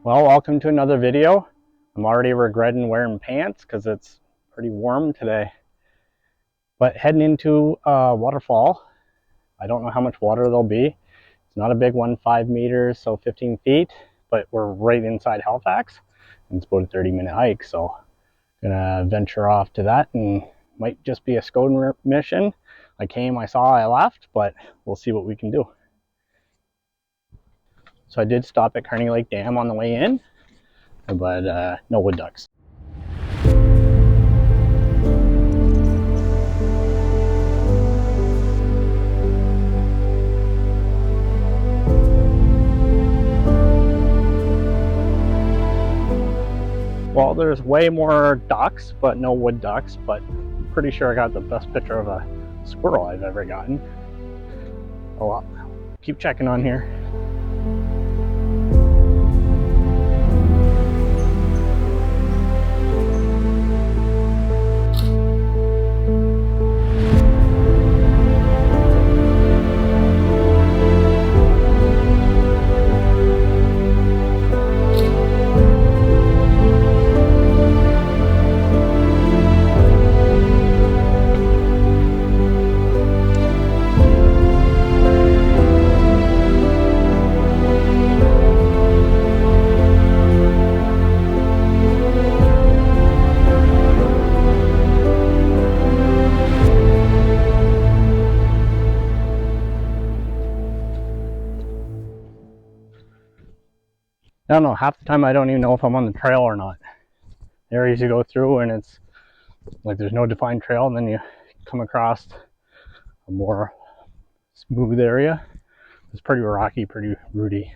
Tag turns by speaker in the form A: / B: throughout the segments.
A: Well, welcome to another video. I'm already regretting wearing pants because it's pretty warm today. But heading into Waterfall. I don't know how much water there'll be. It's not a big one, 5 meters, so 15 feet, but we're right inside Halifax. And it's about a 30-minute hike, so I'm gonna venture off to that, and might just be a scouting mission. I came, I saw, I left, but we'll see what we can do. So I did stop at Kearney Lake Dam on the way in, but no wood ducks. Well, there's way more ducks, but no wood ducks, but I'm pretty sure I got the best picture of a squirrel I've ever gotten. Oh well, keep checking on here. I don't know, half the time I don't even know if I'm on the trail or not. The areas you go through and it's like there's no defined trail, and then you come across a more smooth area. It's pretty rocky, pretty rooty.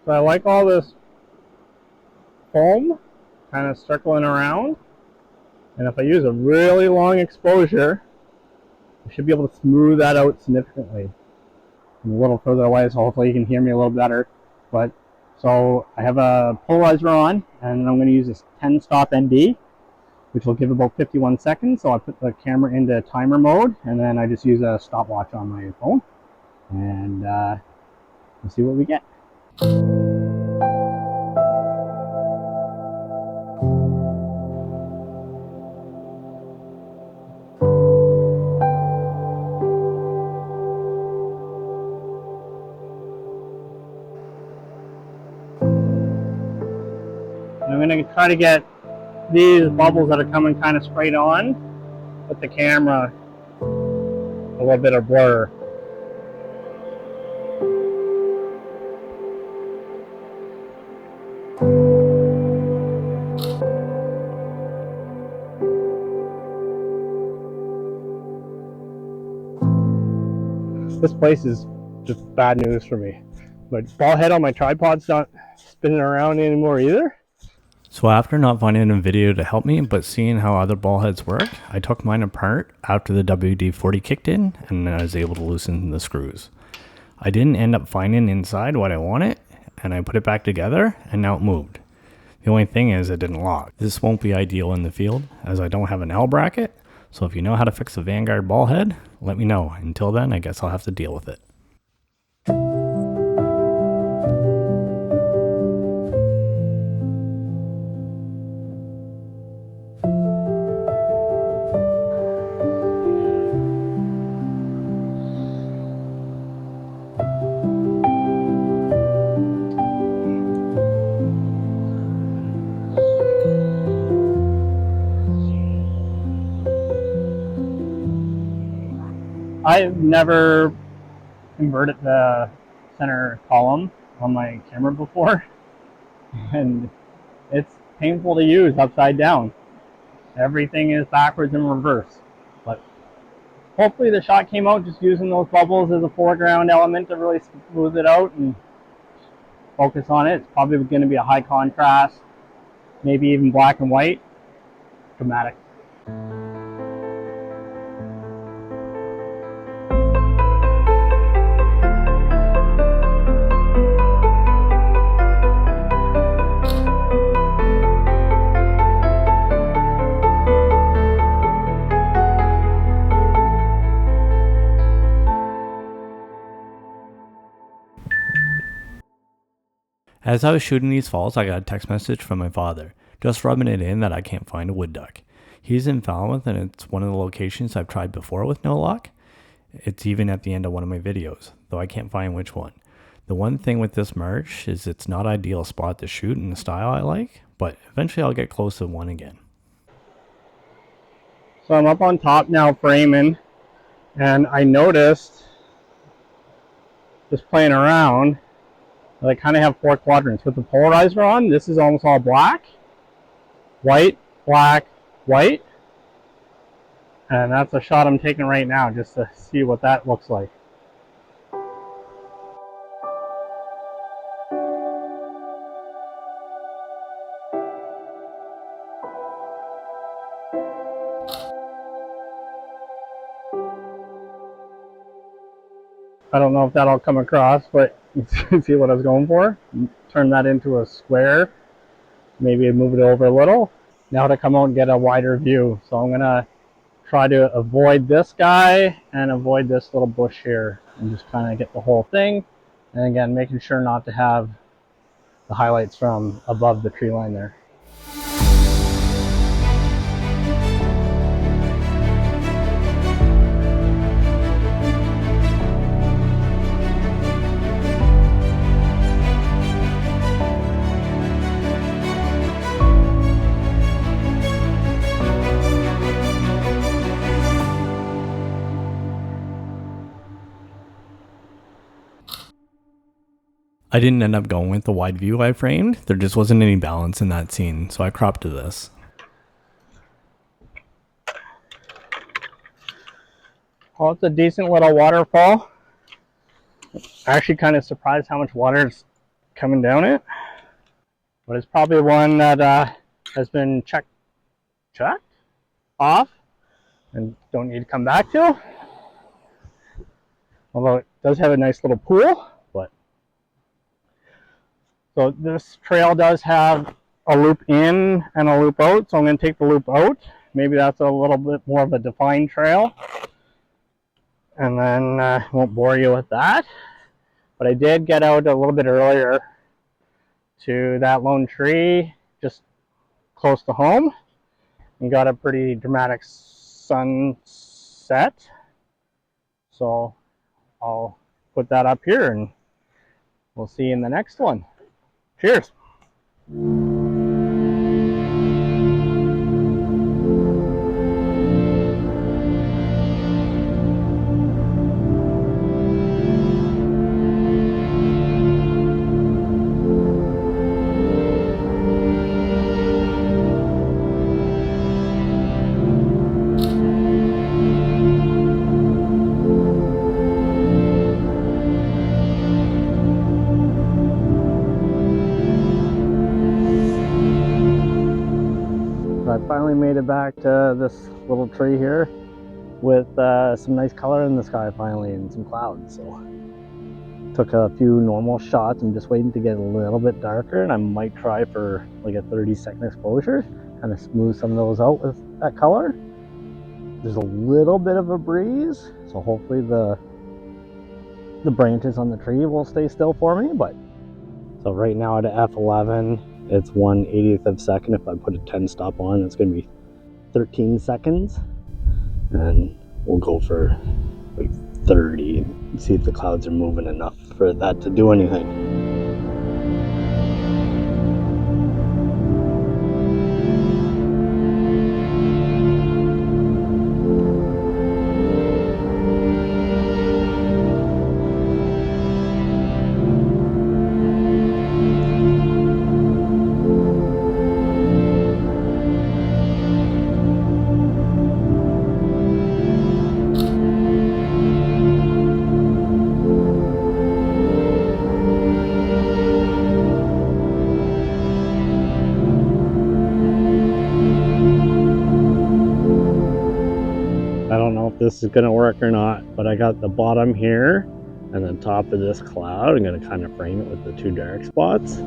A: So I like all this foam kind of circling around, and if I use a really long exposure, I should be able to smooth that out significantly. I'm a little further away, so hopefully you can hear me a little better. But so I have a polarizer on, and I'm going to use this 10 stop ND, which will give about 51 seconds. So I put the camera into timer mode, and then I just use a stopwatch on my phone, and we'll see what we get. I'm going to try to get these bubbles that are coming kind of straight on with the camera a little bit of blur. This place is just bad news for me. My Ballhead on my tripod's not spinning around anymore either.
B: So after not finding a video to help me, but seeing how other ball heads work, I took mine apart after the WD-40 kicked in, and I was able to loosen the screws. I didn't end up finding inside what I wanted, and I put it back together, and now it moved. The only thing is it didn't lock. This won't be ideal in the field, as I don't have an L bracket, so if you know how to fix a Vanguard ball head, let me know. Until then, I guess I'll have to deal with it.
A: I've never inverted the center column on my camera before, and it's painful to use upside down. Everything is backwards and reverse. But hopefully the shot came out just using those bubbles as a foreground element to really smooth it out and focus on it. It's probably going to be a high contrast, maybe even black and white. Dramatic.
B: As I was shooting these falls, I got a text message from my father, just rubbing it in that I can't find a wood duck. He's in Falmouth, and it's one of the locations I've tried before with no luck. It's even at the end of one of my videos, though I can't find which one. The one thing with this marsh is it's not ideal spot to shoot in the style I like, but eventually I'll get close to one again.
A: So I'm up on top now framing, and I noticed, just playing around, I kind of have 4 quadrants. With the polarizer on, this is almost all black, white, black, white. And that's a shot I'm taking right now just to see what that looks like. I don't know if that'll come across, but you can see what I was going for. Turn that into a square. Maybe move it over a little. Now to come out and get a wider view. So I'm gonna try to avoid this guy and avoid this little bush here and just kind of get the whole thing. And again, making sure not to have the highlights from above the tree line there.
B: I didn't end up going with the wide view I framed. There just wasn't any balance in that scene, so I cropped to this.
A: Well, it's a decent little waterfall. Actually kind of surprised how much water is coming down it. But it's probably one that has been checked off and don't need to come back to. Although it does have a nice little pool. So this trail does have a loop in and a loop out, so I'm going to take the loop out. Maybe that's a little bit more of a defined trail. And then I won't bore you with that. But I did get out a little bit earlier to that lone tree just close to home. And got a pretty dramatic sunset. So I'll put that up here and we'll see you in the next one. Cheers. I finally made it back to this little tree here with some nice color in the sky finally and some clouds. So took a few normal shots. I'm just waiting to get a little bit darker, and I might try for like a 30-second exposure, kind of smooth some of those out with that color. There's a little bit of a breeze, so hopefully the branches on the tree will stay still for me. But so right now at f11, it's 1/80th of a second. If I put a 10 stop on, it's going to be 13 seconds. And we'll go for like 30 and see if the clouds are moving enough for that to do anything. don't know if this is gonna work or not, but I got the bottom here and then top of this cloud. I'm gonna kind of frame it with the two dark spots.